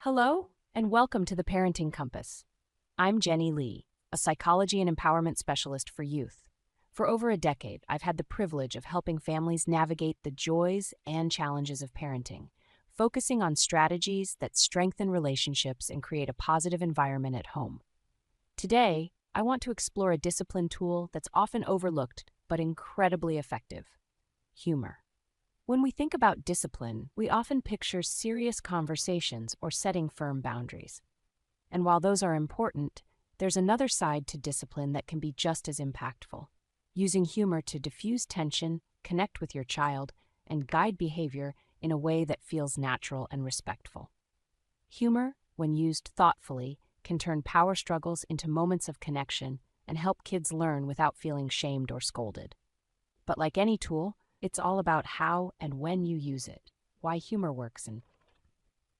Hello, and welcome to the Parenting Compass. I'm Jenny Lee, a psychology and empowerment specialist for youth. For over a decade, I've had the privilege of helping families navigate the joys and challenges of parenting, focusing on strategies that strengthen relationships and create a positive environment at home. Today, I want to explore a discipline tool that's often overlooked but incredibly effective: humor. When we think about discipline, we often picture serious conversations or setting firm boundaries. And while those are important, there's another side to discipline that can be just as impactful: using humor to diffuse tension, connect with your child, and guide behavior in a way that feels natural and respectful. Humor, when used thoughtfully, can turn power struggles into moments of connection and help kids learn without feeling shamed or scolded. But like any tool, it's all about how and when you use it. Why humor works. And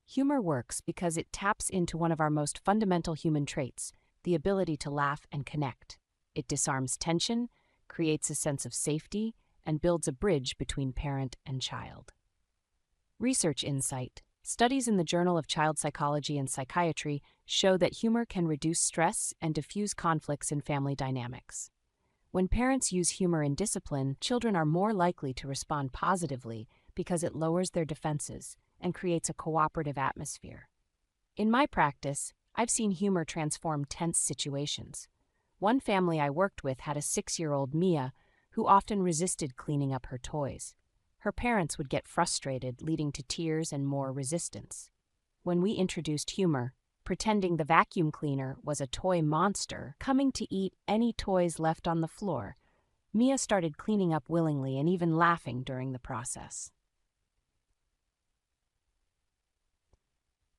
humor works because it taps into one of our most fundamental human traits, the ability to laugh and connect. It disarms tension, creates a sense of safety, and builds a bridge between parent and child. Research insight. Studies in the Journal of Child Psychology and Psychiatry show that humor can reduce stress and diffuse conflicts in family dynamics. When parents use humor in discipline, children are more likely to respond positively because it lowers their defenses and creates a cooperative atmosphere. In my practice, I've seen humor transform tense situations. One family I worked with had a 6-year-old Mia who often resisted cleaning up her toys. Her parents would get frustrated, leading to tears and more resistance. When we introduced humor, pretending the vacuum cleaner was a toy monster coming to eat any toys left on the floor, Mia started cleaning up willingly and even laughing during the process.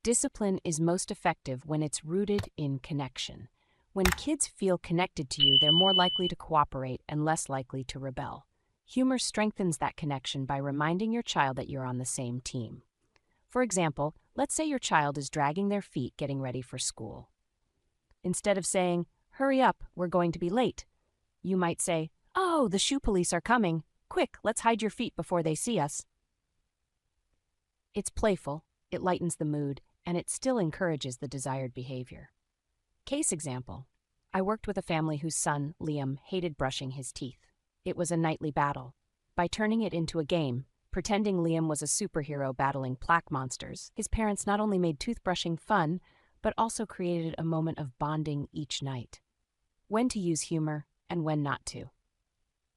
Discipline is most effective when it's rooted in connection. When kids feel connected to you, they're more likely to cooperate and less likely to rebel. Humor strengthens that connection by reminding your child that you're on the same team. For example, let's say your child is dragging their feet getting ready for school. Instead of saying, "Hurry up, we're going to be late," you might say, "Oh, the shoe police are coming. Quick, let's hide your feet before they see us." It's playful, it lightens the mood, and it still encourages the desired behavior. Case example: I worked with a family whose son, Liam, hated brushing his teeth. It was a nightly battle. By turning it into a game, pretending Liam was a superhero battling plaque monsters, his parents not only made toothbrushing fun, but also created a moment of bonding each night. When to use humor and when not to.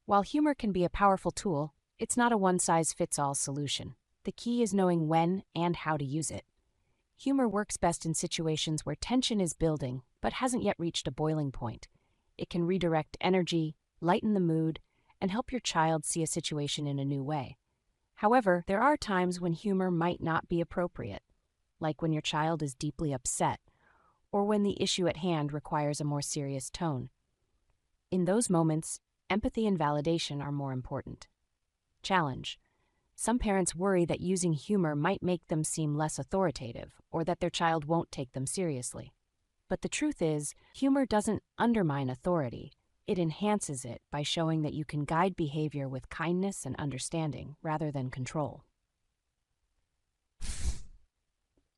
While humor can be a powerful tool, it's not a one-size-fits-all solution. The key is knowing when and how to use it. Humor works best in situations where tension is building but hasn't yet reached a boiling point. It can redirect energy, lighten the mood, and help your child see a situation in a new way. However, there are times when humor might not be appropriate, like when your child is deeply upset, or when the issue at hand requires a more serious tone. In those moments, empathy and validation are more important. Challenge: some parents worry that using humor might make them seem less authoritative, or that their child won't take them seriously. But the truth is, humor doesn't undermine authority. It enhances it by showing that you can guide behavior with kindness and understanding rather than control.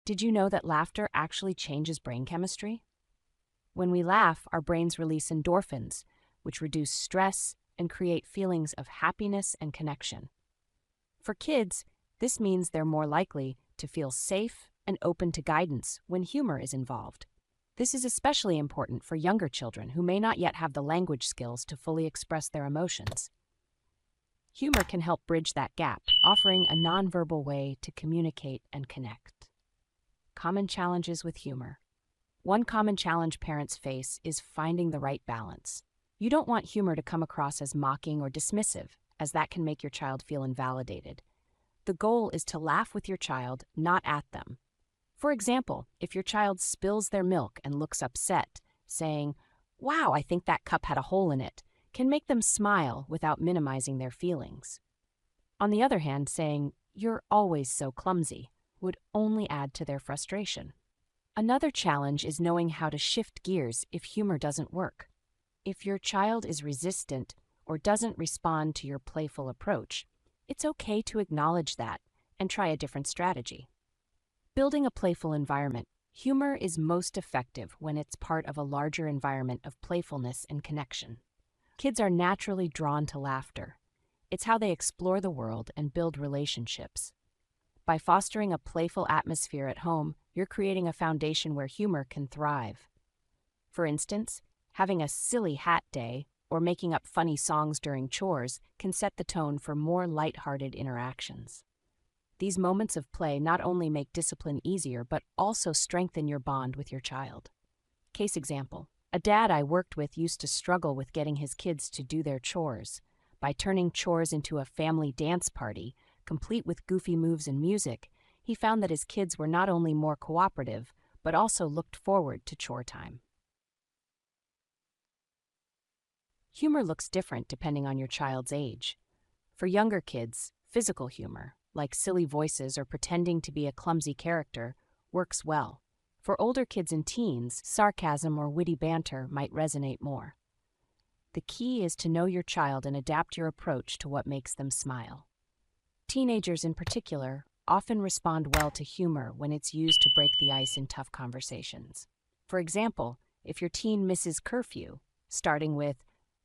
Did you know that laughter actually changes brain chemistry? When we laugh, our brains release endorphins, which reduce stress and create feelings of happiness and connection. For kids, this means they're more likely to feel safe and open to guidance when humor is involved. This is especially important for younger children who may not yet have the language skills to fully express their emotions. Humor can help bridge that gap, offering a nonverbal way to communicate and connect. Common challenges with humor. One common challenge parents face is finding the right balance. You don't want humor to come across as mocking or dismissive, as that can make your child feel invalidated. The goal is to laugh with your child, not at them. For example, if your child spills their milk and looks upset, saying, "Wow, I think that cup had a hole in it," can make them smile without minimizing their feelings. On the other hand, saying, "You're always so clumsy," would only add to their frustration. Another challenge is knowing how to shift gears if humor doesn't work. If your child is resistant or doesn't respond to your playful approach, it's okay to acknowledge that and try a different strategy. Building a playful environment. Humor is most effective when it's part of a larger environment of playfulness and connection. Kids are naturally drawn to laughter. It's how they explore the world and build relationships. By fostering a playful atmosphere at home, you're creating a foundation where humor can thrive. For instance, having a silly hat day or making up funny songs during chores can set the tone for more lighthearted interactions. These moments of play not only make discipline easier, but also strengthen your bond with your child. Case example, a dad I worked with used to struggle with getting his kids to do their chores. By turning chores into a family dance party, complete with goofy moves and music, he found that his kids were not only more cooperative, but also looked forward to chore time. Humor looks different depending on your child's age. For younger kids, physical humor, like silly voices or pretending to be a clumsy character, works well. For older kids and teens, sarcasm or witty banter might resonate more. The key is to know your child and adapt your approach to what makes them smile. Teenagers in particular often respond well to humor when it's used to break the ice in tough conversations. For example, if your teen misses curfew, starting with,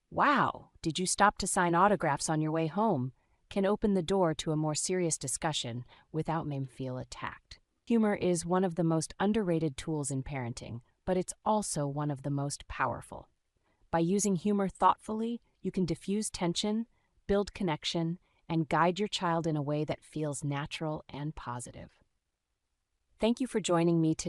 "Wow, did you stop to sign autographs on your way home?" can open the door to a more serious discussion without making them feel attacked. Humor is one of the most underrated tools in parenting, but it's also one of the most powerful. By using humor thoughtfully, you can diffuse tension, build connection, and guide your child in a way that feels natural and positive. Thank you for joining me today.